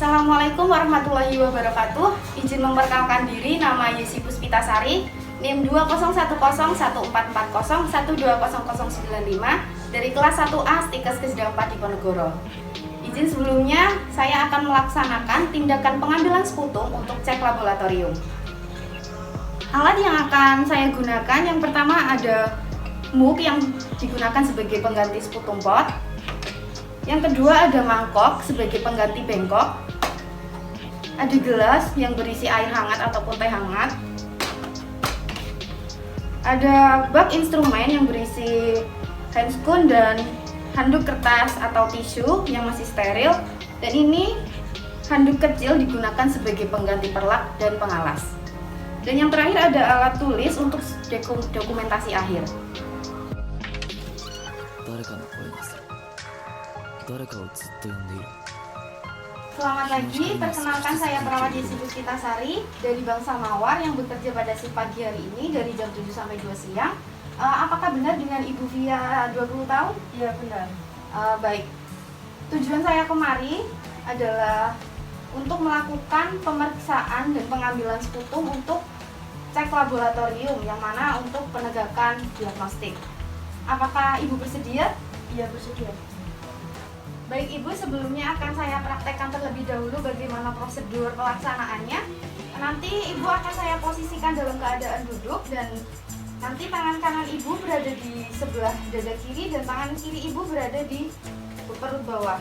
Assalamualaikum warahmatullahi wabarakatuh. Izin memperkenalkan diri, nama Yesi Puspitasari, NIM 201401401200095 dari kelas 1A Stikes Kesedang 4 Diponegoro. Izin sebelumnya, saya akan melaksanakan tindakan pengambilan sputum untuk cek laboratorium. Alat yang akan saya gunakan yang pertama ada mug yang digunakan sebagai pengganti sputum pot. Yang kedua ada mangkok sebagai pengganti bengkok. Ada gelas yang berisi air hangat ataupun teh hangat. Ada bak instrumen yang berisi handscoon dan handuk kertas atau tisu yang masih steril. Dan ini handuk kecil digunakan sebagai pengganti perlak dan pengalas. Dan yang terakhir ada alat tulis untuk dokumentasi akhir. Selamat pagi, perkenalkan saya perawat Yesi Puspitasari dari Bangsa Mawar yang bekerja pada shift pagi hari ini dari jam 7 sampai 2 siang. Apakah benar dengan Ibu Via 20 tahun? Iya benar. Baik, tujuan saya kemari adalah untuk melakukan pemeriksaan dan pengambilan sputum untuk cek laboratorium yang mana untuk penegakan diagnostik. Apakah Ibu bersedia? Iya bersedia. Baik Ibu, sebelumnya akan saya praktekkan terlebih dahulu bagaimana prosedur pelaksanaannya. Nanti Ibu akan saya posisikan dalam keadaan duduk dan nanti tangan kanan Ibu berada di sebelah dada kiri dan tangan kiri Ibu berada di perut bawah.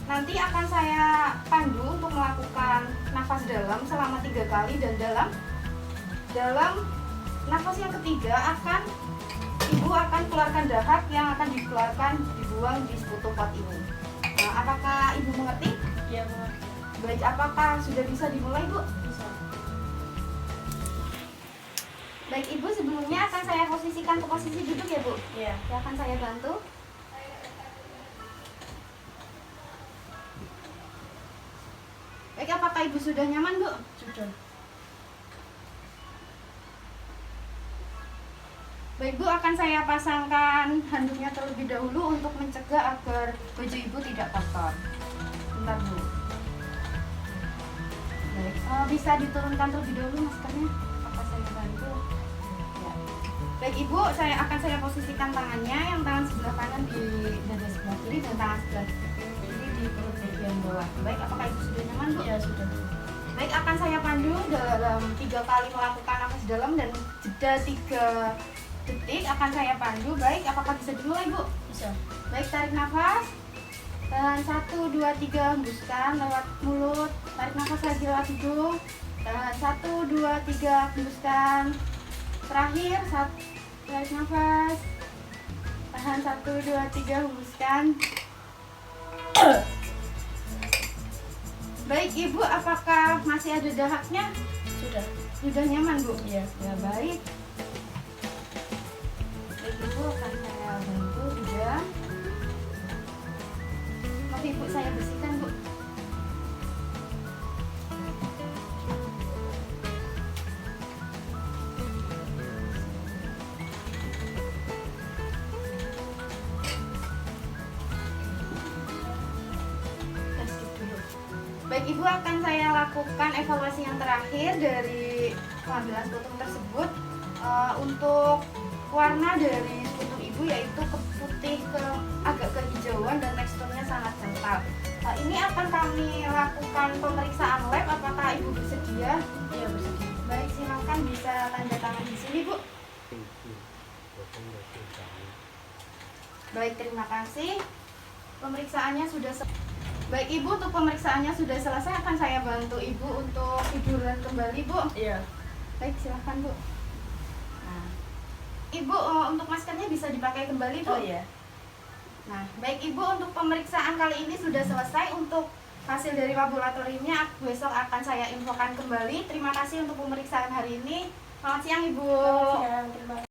Nanti akan saya pandu untuk melakukan nafas dalam selama 3 kali dan dalam nafas yang ketiga Ibu akan keluarkan dahak yang akan dibuang di sputum pot ini. Nah, apakah Ibu mengerti? Iya mengerti. Baik, apakah sudah bisa dimulai Bu? Bisa. Baik Ibu, sebelumnya akan saya posisikan ke posisi duduk ya Bu? Iya. Ya, akan saya bantu. Baik, apakah Ibu sudah nyaman Bu? Sudah. Baik Bu, akan saya pasangkan handuknya terlebih dahulu untuk mencegah agar baju Ibu tidak kotor. Bentar Bu. Baik, bisa diturunkan terlebih dahulu maskernya. Apa saya bantu? Ya. Baik Ibu, akan saya posisikan tangannya, yang tangan sebelah kanan di dada sebelah kiri dan tangan sebelah kiri di perut bagian bawah. Baik, apakah Ibu sudah nyaman Bu? Iya sudah. Baik, akan saya pandu dalam 3 kali melakukan nafas dalam dan jeda 3 detik akan saya pandu. Baik, apakah bisa dimulai Bu? Bisa. Baik, tarik nafas. Tahan 1, 2, 3, hembuskan lewat mulut. Tarik nafas lagi lewat hidung. Tahan 1, 2, 3, hembuskan. Terakhir, tarik nafas. Tahan 1, 2, 3, hembuskan. Baik Ibu, apakah masih ada dahaknya? Sudah. Sudah nyaman Bu? Iya. Ya baik. Ibu akan saya bantu juga. Maaf Ibu, saya bersihkan Bu. Baik Ibu, akan saya lakukan evaluasi yang terakhir dari pengambilan sputum tersebut. Untuk warna dari sputum Ibu yaitu putih agak kehijauan dan teksturnya sangat kental. Ini akan kami lakukan pemeriksaan lab. Apakah Ibu bersedia? Iya bersedia. Baik, silakan bisa tanda tangan di sini Bu. Baik, terima kasih. Pemeriksaannya sudah Baik Ibu, untuk pemeriksaannya sudah selesai. Akan saya bantu Ibu untuk tiduran kembali Bu. Iya. Baik, silakan Bu. Ibu, untuk maskernya bisa dipakai kembali Bu. Oh iya. Nah, baik Ibu, untuk pemeriksaan kali ini sudah selesai. Untuk hasil dari laboratoriumnya besok akan saya infokan kembali. Terima kasih untuk pemeriksaan hari ini. Selamat siang Ibu. Selamat siang. Terima kasih.